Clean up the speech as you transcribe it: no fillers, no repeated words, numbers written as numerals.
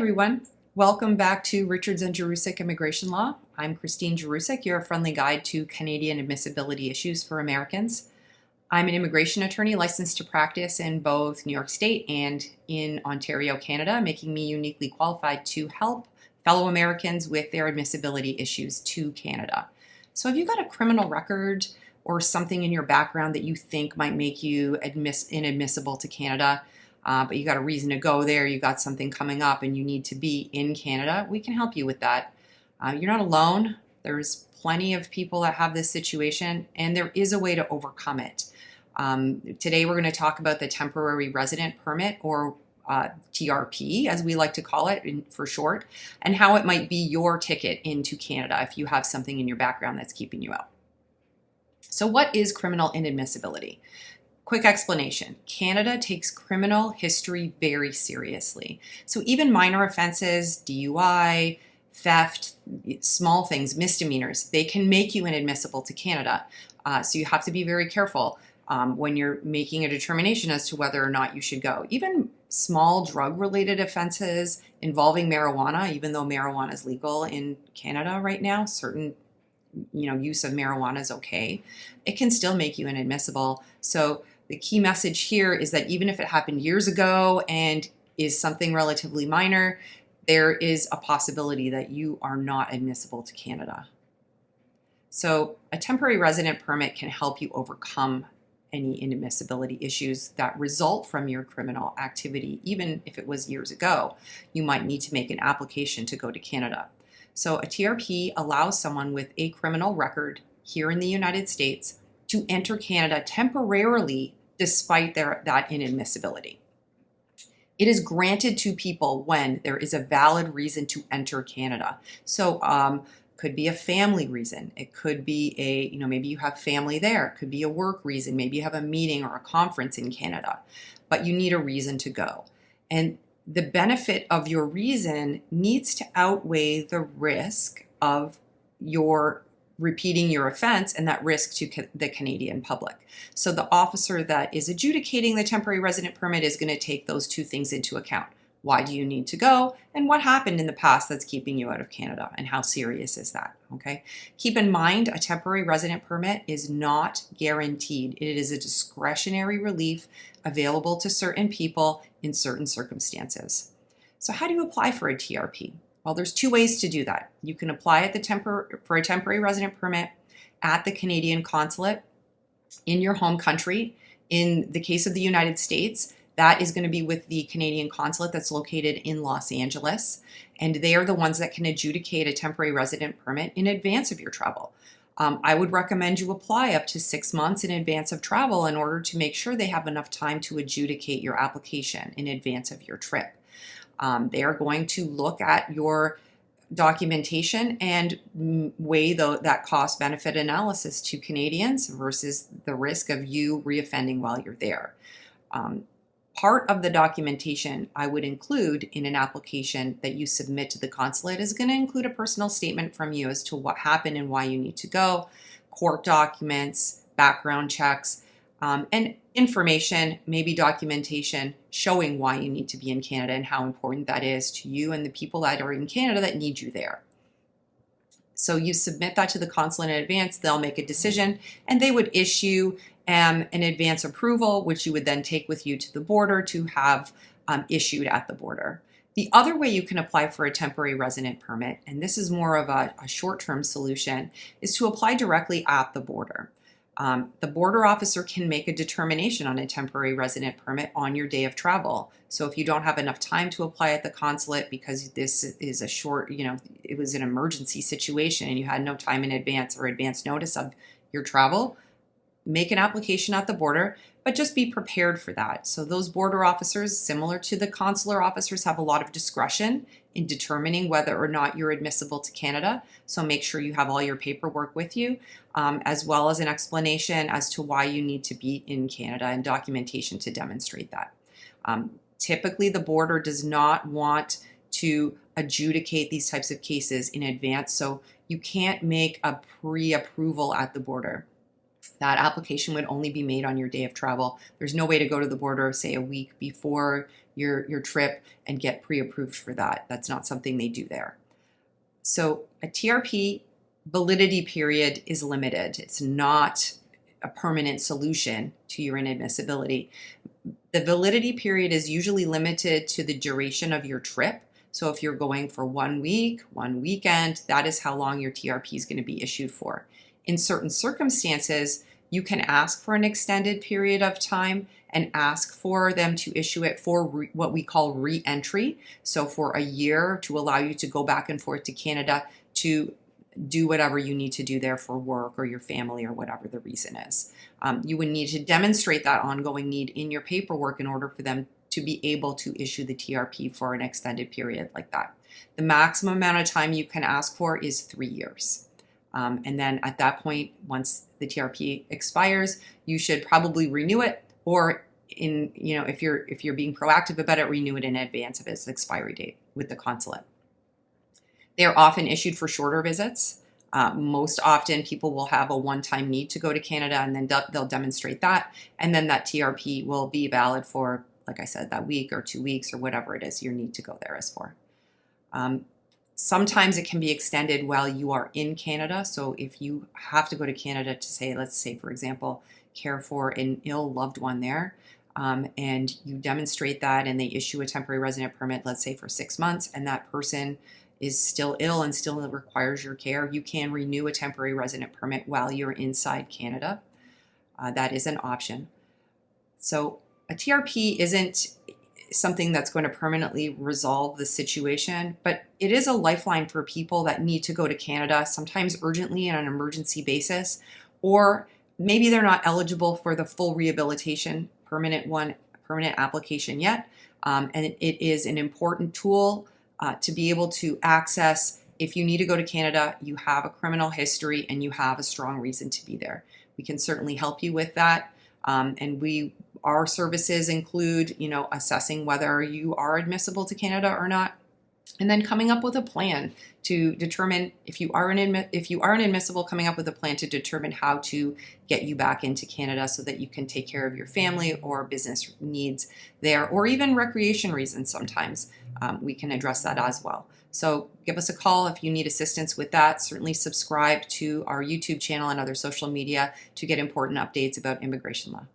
everyone. Welcome back to Richards and Jurusik Immigration Law. I'm Christine Jurusik, your friendly guide to Canadian admissibility issues for Americans. I'm an immigration attorney licensed to practice in both New York State and in Ontario, Canada, making me uniquely qualified to help fellow Americans with their admissibility issues to Canada. So have you got a criminal record or something in your background that you think might make you inadmissible to Canada? But you got a reason to go there, you got something coming up and you need to be in Canada, we can help you with that. You're not alone. There's plenty of people that have this situation and there is a way to overcome it. Today we're going to talk about the temporary resident permit, or TRP as we like to call it for short, and how it might be your ticket into Canada if you have something in your background that's keeping you out. So what is criminal inadmissibility? Quick explanation. Canada takes criminal history very seriously. So even minor offenses, DUI, theft, small things, misdemeanors, they can make you inadmissible to Canada. So you have to be very careful when you're making a determination as to whether or not you should go. Even small drug-related offenses involving marijuana, even though marijuana is legal in Canada right now, certain use of marijuana is okay, it can still make you inadmissible. So the key message here is that even if it happened years ago and is something relatively minor, there is a possibility that you are not admissible to Canada. So a temporary resident permit can help you overcome any inadmissibility issues that result from your criminal activity. Even if it was years ago, you might need to make an application to go to Canada. So a TRP allows someone with a criminal record here in the United States to enter Canada temporarily despite that inadmissibility. It is granted to people when there is a valid reason to enter Canada. So could be a family reason. It could be maybe you have family there. It could be a work reason. Maybe you have a meeting or a conference in Canada, but you need a reason to go. And the benefit of your reason needs to outweigh the risk of your repeating your offense and that risk to the Canadian public. So the officer that is adjudicating the temporary resident permit is going to take those two things into account. Why do you need to go? And what happened in the past that's keeping you out of Canada? And how serious is that? Okay. Keep in mind, a temporary resident permit is not guaranteed. It is a discretionary relief available to certain people in certain circumstances. So how do you apply for a TRP? Well, there's two ways to do that. You can apply for a temporary resident permit at the Canadian consulate in your home country. In the case of the United States, that is going to be with the Canadian consulate that's located in Los Angeles, and they are the ones that can adjudicate a temporary resident permit in advance of your travel. I would recommend you apply up to 6 months in advance of travel in order to make sure they have enough time to adjudicate your application in advance of your trip. They are going to look at your documentation and weigh that cost-benefit analysis to Canadians versus the risk of you reoffending while you're there. Part of the documentation I would include in an application that you submit to the consulate is going to include a personal statement from you as to what happened and why you need to go, court documents, background checks, and information, maybe documentation showing why you need to be in Canada and how important that is to you and the people that are in Canada that need you there. So you submit that to the consulate in advance, they'll make a decision, and they would issue an advance approval, which you would then take with you to the border to have issued at the border. The other way you can apply for a temporary resident permit, and this is more of a short-term solution, is to apply directly at the border. The border officer can make a determination on a temporary resident permit on your day of travel. So if you don't have enough time to apply at the consulate because this is a short, it was an emergency situation and you had no time in advance or advance notice of your travel, make an application at the border, but just be prepared for that. So those border officers, similar to the consular officers, have a lot of discretion in determining whether or not you're admissible to Canada. So make sure you have all your paperwork with you, as well as an explanation as to why you need to be in Canada and documentation to demonstrate that. Typically, the border does not want to adjudicate these types of cases in advance, so you can't make a pre-approval at the border. that application would only be made on your day of travel. There's no way to go to the border, say, a week before your trip and get pre-approved for that. That's not something they do there. So a TRP validity period is limited. It's not a permanent solution to your inadmissibility. The validity period is usually limited to the duration of your trip. So if you're going for 1 week, 1 weekend, that is how long your TRP is going to be issued for. In certain circumstances, you can ask for an extended period of time and ask for them to issue it for what we call re-entry. So for a year, to allow you to go back and forth to Canada to do whatever you need to do there for work or your family or whatever the reason is. You would need to demonstrate that ongoing need in your paperwork in order for them to be able to issue the TRP for an extended period like that. The maximum amount of time you can ask for is 3 years. And then at that point, once the TRP expires, you should probably renew it, or if you're being proactive about it, renew it in advance of its expiry date with the consulate. They are often issued for shorter visits. Most often people will have a one-time need to go to Canada, and then they'll demonstrate that. And then that TRP will be valid for, like I said, that week or 2 weeks or whatever it is your need to go there is for. Sometimes it can be extended while you are in Canada. So if you have to go to Canada to let's say, for example, care for an ill loved one there, and you demonstrate that and they issue a temporary resident permit, let's say for 6 months, and that person is still ill and still requires your care, you can renew a temporary resident permit while you're inside Canada. That is an option. So a TRP isn't something that's going to permanently resolve the situation, but it is a lifeline for people that need to go to Canada, sometimes urgently on an emergency basis, or maybe they're not eligible for the full rehabilitation permanent application yet. And it is an important tool to be able to access if you need to go to Canada, you have a criminal history and you have a strong reason to be there. We can certainly help you with that. And our services include, assessing whether you are admissible to Canada or not, and then coming up with a plan to determine if you are inadmissible, coming up with a plan to determine how to get you back into Canada so that you can take care of your family or business needs there, or even recreation reasons sometimes. We can address that as well. So give us a call if you need assistance with that. Certainly subscribe to our YouTube channel and other social media to get important updates about immigration law.